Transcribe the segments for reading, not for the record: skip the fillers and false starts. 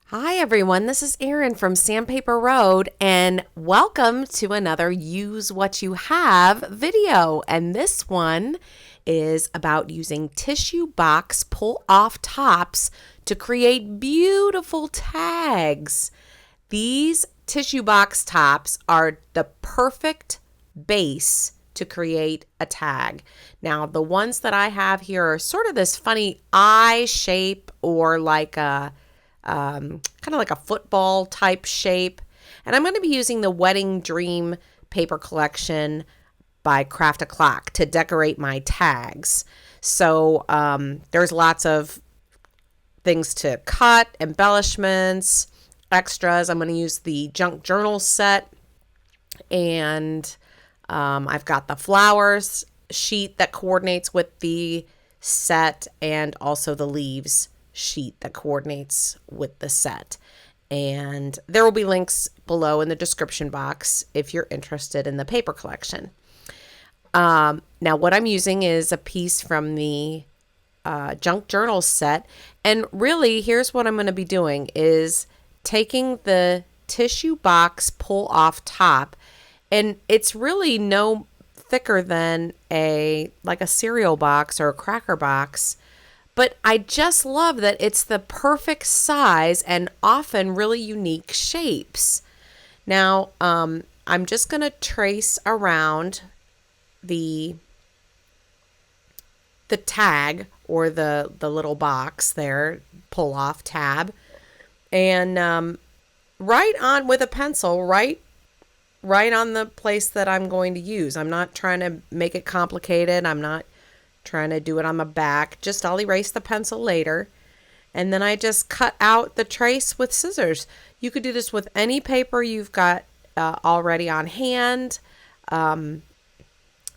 Hi everyone, this is Erin from Sandpaper Road and welcome to another Use What You Have video. And this one is about using tissue box pull-off tops to create beautiful tags. These tissue box tops are the perfect base to create a tag. Now, the ones that I have here are sort of this funny eye shape or like a kind of like a football type shape. And I'm going to be using the Wedding Dream paper collection by Craft a Clock to decorate my tags. So there's lots of things to cut, embellishments, extras. I'm going to use the junk journal set, and I've got the flowers sheet that coordinates with the set, and also the leaves sheet that coordinates with the set. And there will be links below in the description box if you're interested in the paper collection. Now what I'm using is a piece from the junk journal set, and really here's what I'm going to be doing is taking the tissue box pull off top, and it's really no thicker than a cereal box or a cracker box. But I just love that it's the perfect size and often really unique shapes. Now, I'm just going to trace around the tag or the little box there, pull off tab, and right on with a pencil, right on the place that I'm going to use. I'm not trying to make it complicated. I'm not trying to do it on my back. Just I'll erase the pencil later, and then I just cut out the trace with scissors. You could do this with any paper you've got already on hand.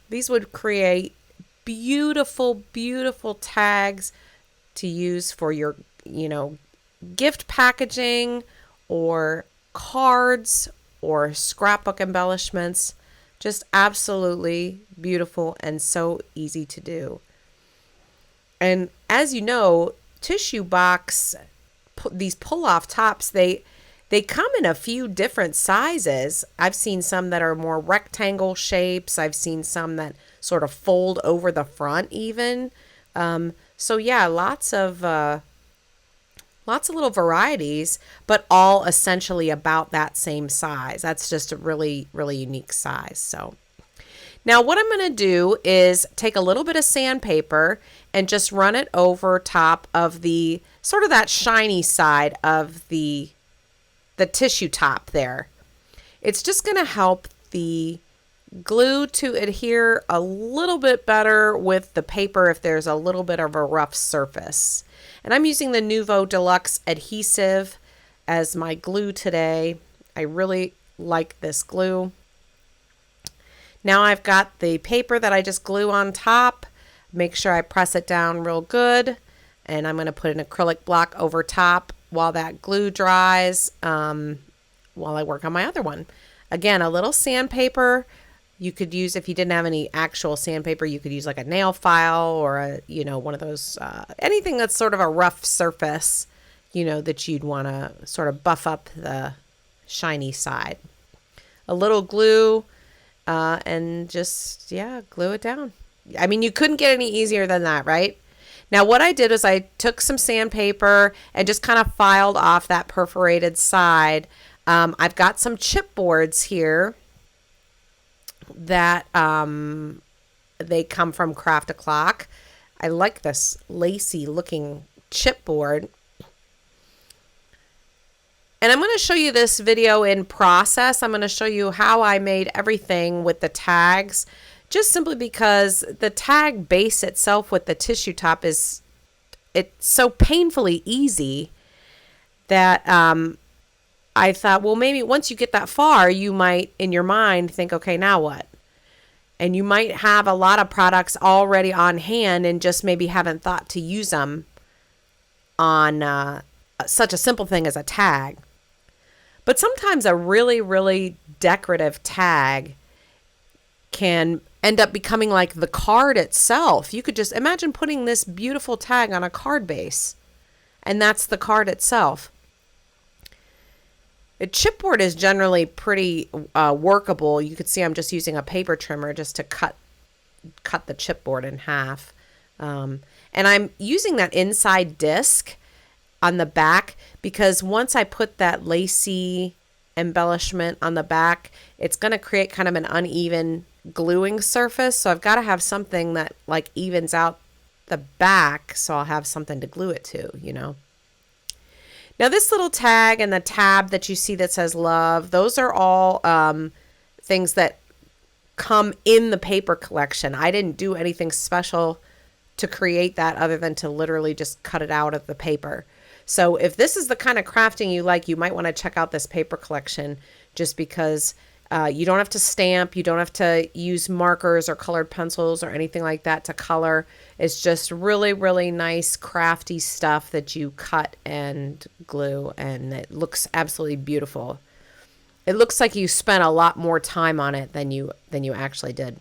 These would create beautiful, beautiful tags to use for your, gift packaging or cards or scrapbook embellishments. Just absolutely beautiful and so easy to do. And as you know, tissue box, these pull-off tops, they come in a few different sizes. I've seen some that are more rectangle shapes. I've seen some that sort of fold over the front even. So yeah, lots of little varieties, but all essentially about that same size. That's just a really, really unique size. So now what I'm going to do is take a little bit of sandpaper and just run it over top of the sort of that shiny side of the tissue top there. It's just going to help the glue to adhere a little bit better with the paper if there's a little bit of a rough surface. And I'm using the Nuvo Deluxe adhesive as my glue today. I really like this glue. Now I've got the paper that I just glue on top. Make sure I press it down real good. And I'm going to put an acrylic block over top while that glue dries, while I work on my other one. Again, a little sandpaper. You could use, if you didn't have any actual sandpaper, you could use like a nail file or one of those, anything that's sort of a rough surface, that you'd want to sort of buff up the shiny side. A little glue, and just, glue it down. I mean, you couldn't get any easier than that, right? Now, what I did is I took some sandpaper and just kind of filed off that perforated side. I've got some chipboards here that they come from Craft a Clock. I like this lacy looking chipboard. And I'm going to show you this video in process. I'm going to show you how I made everything with the tags, just simply because the tag base itself with the tissue top it's so painfully easy that I thought, well, maybe once you get that far, you might, in your mind, think, okay, now what? And you might have a lot of products already on hand and just maybe haven't thought to use them on such a simple thing as a tag. But sometimes a really, really decorative tag can end up becoming like the card itself. You could just imagine putting this beautiful tag on a card base, and that's the card itself. A chipboard is generally pretty workable. You can see I'm just using a paper trimmer just to cut the chipboard in half. And I'm using that inside disc on the back because once I put that lacy embellishment on the back, it's going to create kind of an uneven gluing surface. So I've got to have something that like evens out the back so I'll have something to glue it to, you know. Now this little tag and the tab that you see that says love, those are all things that come in the paper collection. I didn't do anything special to create that other than to literally just cut it out of the paper. So if this is the kind of crafting you like, you might want to check out this paper collection just because you don't have to stamp, you don't have to use markers or colored pencils or anything like that to color. It's just really, really nice crafty stuff that you cut and glue, and it looks absolutely beautiful. It looks like you spent a lot more time on it than you actually did.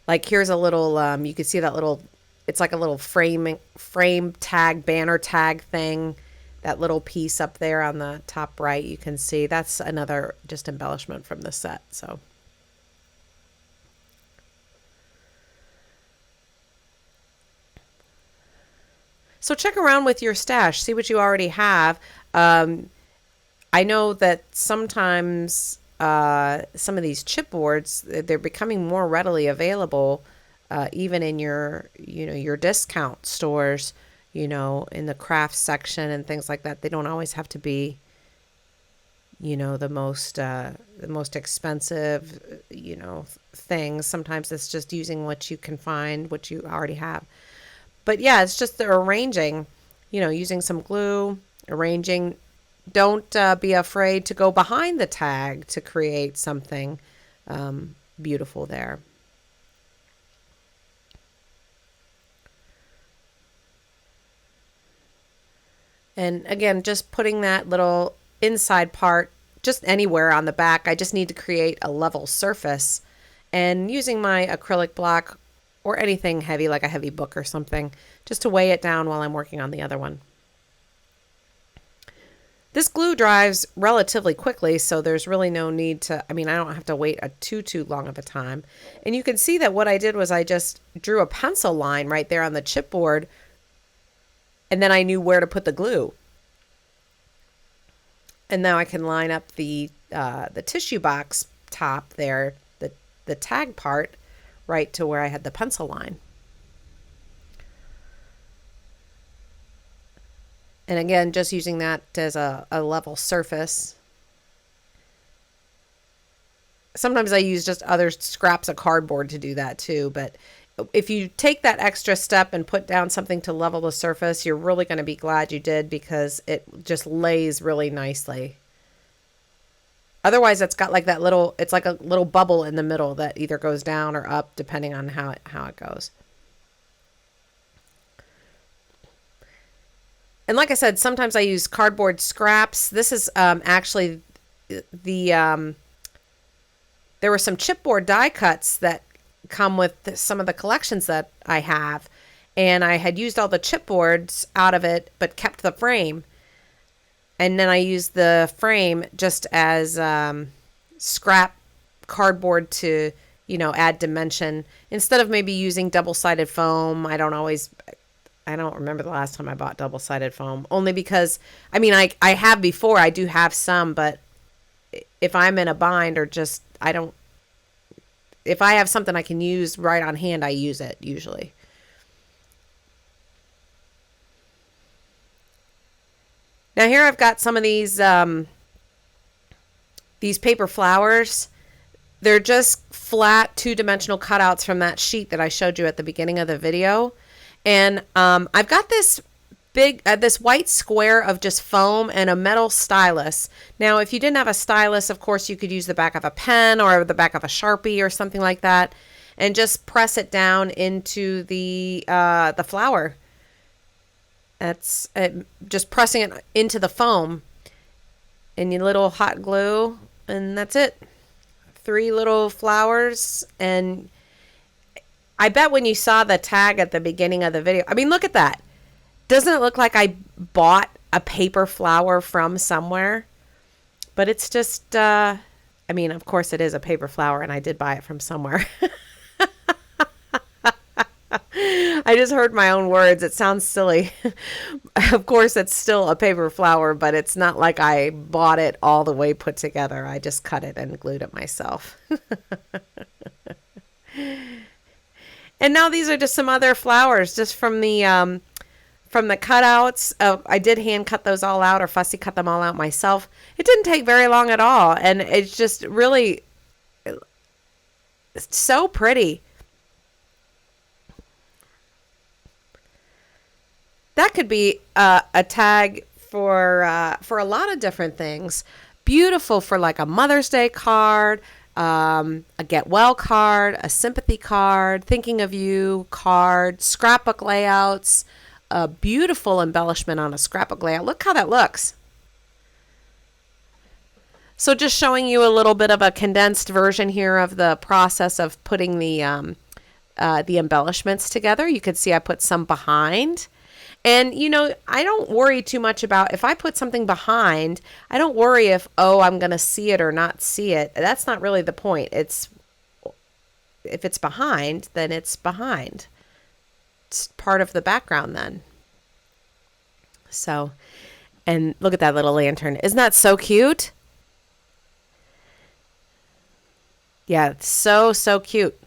Like here's a little, you can see that little, it's like a little frame tag, banner tag thing. That little piece up there on the top right, you can see that's another just embellishment from the set. So check around with your stash, see what you already have. I know that sometimes some of these chipboards, they're becoming more readily available, even in your discount stores, in the craft section and things like that. They don't always have to be, the most expensive, things. Sometimes it's just using what you can find, what you already have. But yeah, it's just the arranging, using some glue, arranging. Don't be afraid to go behind the tag to create something beautiful there. And again, just putting that little inside part just anywhere on the back. I just need to create a level surface, and using my acrylic block or anything heavy like a heavy book or something just to weigh it down while I'm working on the other one. This glue dries relatively quickly, so there's really no need to, I don't have to wait too long of a time. And you can see that what I did was I just drew a pencil line right there on the chipboard, and then I knew where to put the glue. And now I can line up the tissue box top there, the tag part, right to where I had the pencil line. And again, just using that as a level surface. Sometimes I use just other scraps of cardboard to do that too. But if you take that extra step and put down something to level the surface, you're really going to be glad you did, because it just lays really nicely. Otherwise, it's got like that little, it's like a little bubble in the middle that either goes down or up depending on how it goes. And like I said, sometimes I use cardboard scraps. This is actually there were some chipboard die cuts that come with some of the collections that I have. And I had used all the chipboards out of it, but kept the frame. And then I used the frame just as scrap cardboard to, add dimension. Instead of maybe using double-sided foam, I don't remember the last time I bought double-sided foam, only because, I have before, I do have some, but if I'm in a bind or just, if I have something I can use right on hand, I use it usually. Now here I've got some of these paper flowers. They're just flat two-dimensional cutouts from that sheet that I showed you at the beginning of the video. And I've got this this white square of just foam and a metal stylus. Now, if you didn't have a stylus, of course, you could use the back of a pen or the back of a Sharpie or something like that, and just press it down into the flower. That's just pressing it into the foam, and your little hot glue, and that's it. 3 little flowers. And I bet when you saw the tag at the beginning of the video, look at that. Doesn't it look like I bought a paper flower from somewhere? But it's just, I mean, of course it is a paper flower, and I did buy it from somewhere. I just heard my own words. It sounds silly. Of course, it's still a paper flower, but it's not like I bought it all the way put together. I just cut it and glued it myself. And now these are just some other flowers just from the cutouts. I did hand cut those all out, or fussy cut them all out myself. It didn't take very long at all, and it's just really so pretty. That could be a tag for a lot of different things. Beautiful for like a Mother's Day card, a get well card, a sympathy card, thinking of you card, scrapbook layouts, a beautiful embellishment on a scrapbook layout. Look how that looks. So just showing you a little bit of a condensed version here of the process of putting the embellishments together. You could see I put some behind. And, you know, I don't worry too much about if I put something behind, I don't worry if, oh, I'm going to see it or not see it. That's not really the point. It's if it's behind, then it's behind. It's part of the background then. So, and look at that little lantern. Isn't that so cute? Yeah, it's so, so cute.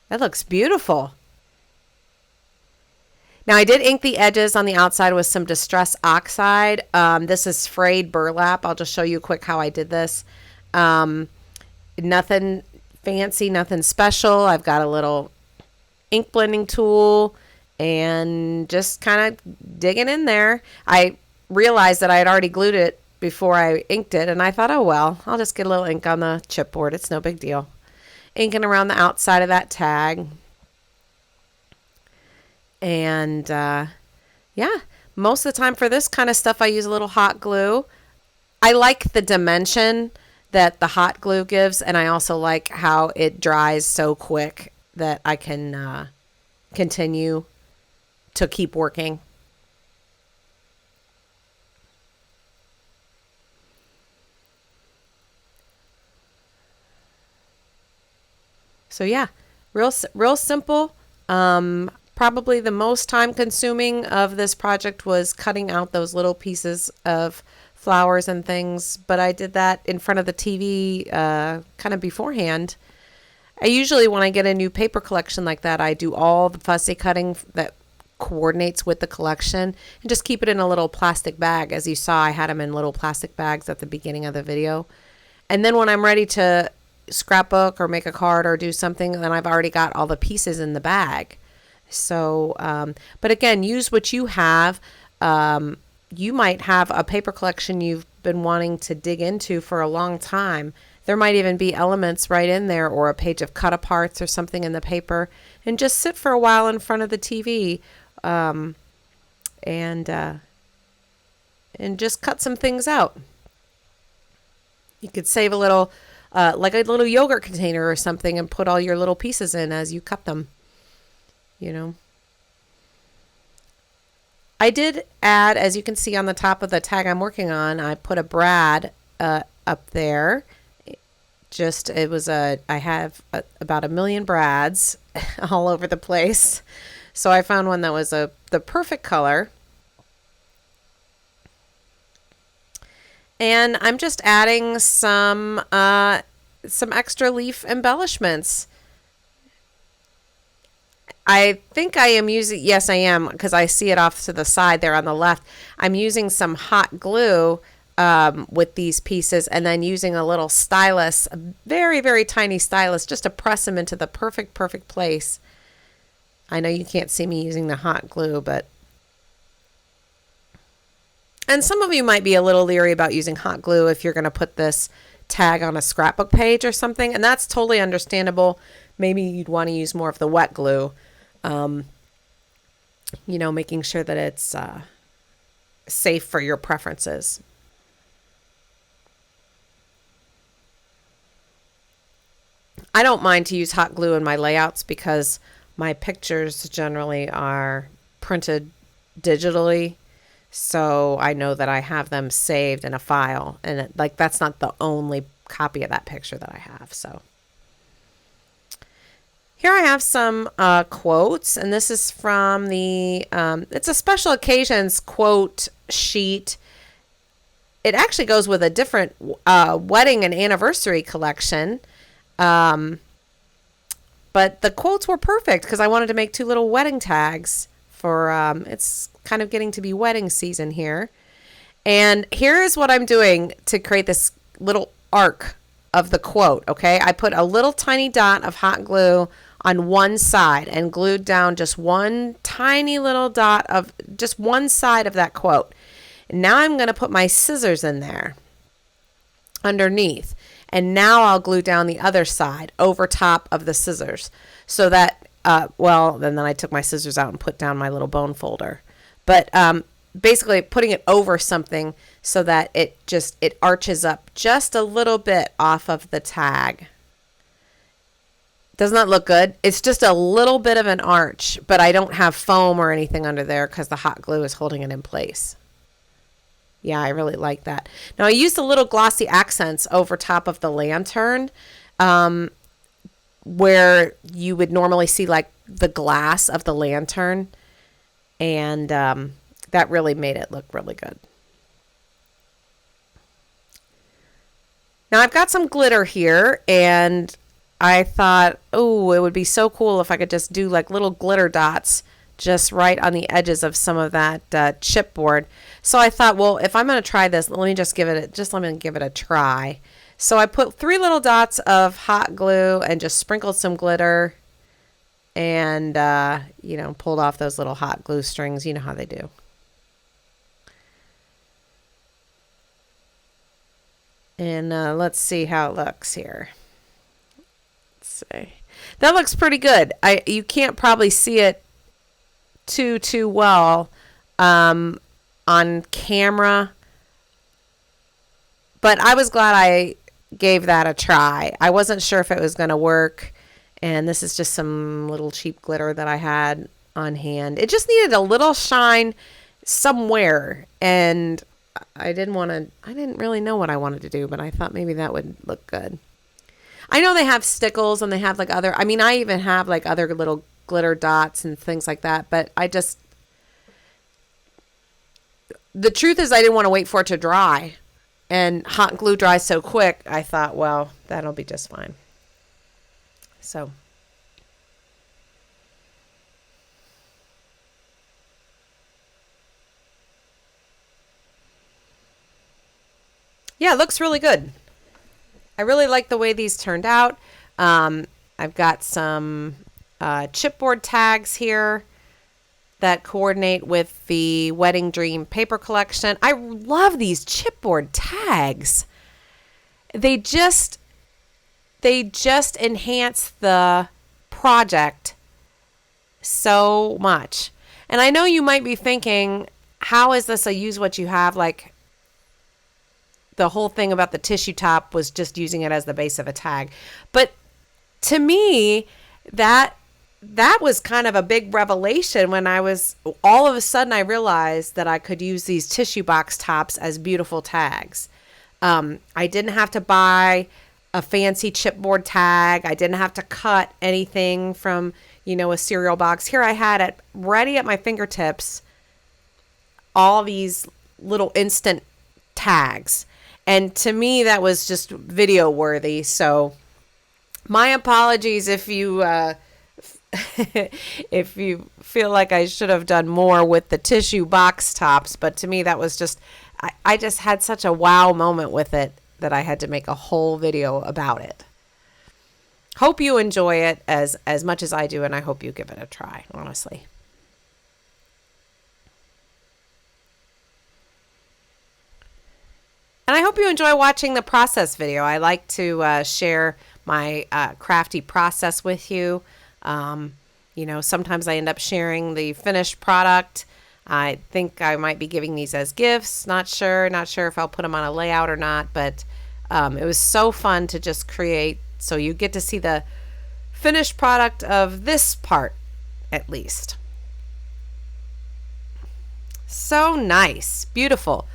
That looks beautiful. Now, I did ink the edges on the outside with some Distress Oxide. This is frayed burlap. I'll just show you quick how I did this. Nothing fancy, nothing special. I've got a little ink blending tool and just kind of digging in there. I realized that I had already glued it before I inked it, and I thought, oh, well, I'll just get a little ink on the chipboard. It's no big deal. Inking around the outside of that tag. And, yeah, most of the time for this kind of stuff, I use a little hot glue. I like the dimension that the hot glue gives, and I also like how it dries so quick that I can continue to keep working. So, yeah, real simple. Probably the most time consuming of this project was cutting out those little pieces of flowers and things, but I did that in front of the TV kind of beforehand. I usually, when I get a new paper collection like that, I do all the fussy cutting that coordinates with the collection and just keep it in a little plastic bag. As you saw, I had them in little plastic bags at the beginning of the video. And then when I'm ready to scrapbook or make a card or do something, then I've already got all the pieces in the bag. So, but again, use what you have. You might have a paper collection you've been wanting to dig into for a long time. There might even be elements right in there or a page of cut aparts or something in the paper, and just sit for a while in front of the TV, and just cut some things out. You could save a little, like a little yogurt container or something, and put all your little pieces in as you cut them. You know, I did add, as you can see on the top of the tag I'm working on, I put a brad up there. I have about 1 million brads all over the place. So I found one that was the perfect color. And I'm just adding some extra leaf embellishments. I think I am using, yes, I am, because I see it off to the side there on the left. I'm using some hot glue with these pieces, and then using a little stylus, a very, very tiny stylus, just to press them into the perfect place. I know you can't see me using the hot glue, but... And some of you might be a little leery about using hot glue if you're going to put this tag on a scrapbook page or something, and that's totally understandable. Maybe you'd want to use more of the wet glue. You know, making sure that it's safe for your preferences. I don't mind to use hot glue in my layouts because my pictures generally are printed digitally. so I know that I have them saved in a file, and like that's not the only copy of that picture that I have. So here I have some quotes, and this is from the it's a special occasions quote sheet. It actually goes with a different wedding and anniversary collection. But the quotes were perfect because I wanted to make 2 little wedding tags for, it's kind of getting to be wedding season here. And here is what I'm doing to create this little arc of the quote, okay? I put a little tiny dot of hot glue on one side and glued down just one tiny little dot of just one side of that quote. And now I'm going to put my scissors in there underneath. And now I'll glue down the other side over top of the scissors so that, then I took my scissors out and put down my little bone folder. But basically putting it over something so that it arches up just a little bit off of the tag. Doesn't that look good? It's just a little bit of an arch, but I don't have foam or anything under there because the hot glue is holding it in place. Yeah, I really like that. Now, I used a little glossy accents over top of the lantern where you would normally see like the glass of the lantern. And that really made it look really good. Now, I've got some glitter here, and I thought, oh, it would be so cool if I could just do like little glitter dots just right on the edges of some of that chipboard. So I thought, well, if I'm going to try this, let me give it a try. So I put 3 little dots of hot glue and just sprinkled some glitter and, pulled off those little hot glue strings. You know how they do. And let's see how it looks here. Let's see. That looks pretty good. You can't probably see it too well on camera, but I was glad I gave that a try. I wasn't sure if it was going to work, and this is just some little cheap glitter that I had on hand. It just needed a little shine somewhere, and I didn't really know what I wanted to do, but I thought maybe that would look good. I know they have stickles and they have like I even have like other little glitter dots and things like that, but the truth is I didn't want to wait for it to dry, and hot glue dries so quick. I thought, well, that'll be just fine. So yeah, it looks really good. I really like the way these turned out. I've got some chipboard tags here that coordinate with the Wedding Dream paper collection. I love these chipboard tags. They just enhance the project so much. And I know you might be thinking, how is this a use what you have? Like the whole thing about the tissue top was just using it as the base of a tag. But to me, that was kind of a big revelation when all of a sudden I realized that I could use these tissue box tops as beautiful tags. I didn't have to buy a fancy chipboard tag. I didn't have to cut anything from, a cereal box. Here I had it ready at my fingertips, all these little instant tags. And to me, that was just video worthy. So my apologies if you if you feel like I should have done more with the tissue box tops, but to me that was just, I just had such a wow moment with it that I had to make a whole video about it. Hope you enjoy it as much as I do, and I hope you give it a try, honestly. And I hope you enjoy watching the process video. I like to share my crafty process with you. Sometimes I end up sharing the finished product. I think I might be giving these as gifts. Not sure if I'll put them on a layout or not, but it was so fun to just create. So you get to see the finished product of this part, at least. So nice. Beautiful.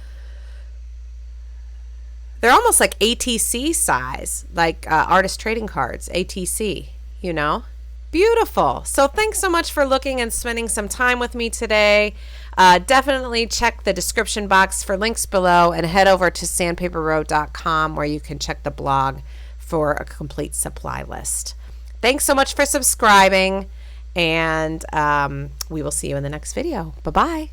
They're almost like ATC size, like artist trading cards, ATC, you know? Beautiful. So thanks so much for looking and spending some time with me today. Definitely check the description box for links below and head over to sandpaperroad.com where you can check the blog for a complete supply list. Thanks so much for subscribing, and we will see you in the next video. Bye-bye.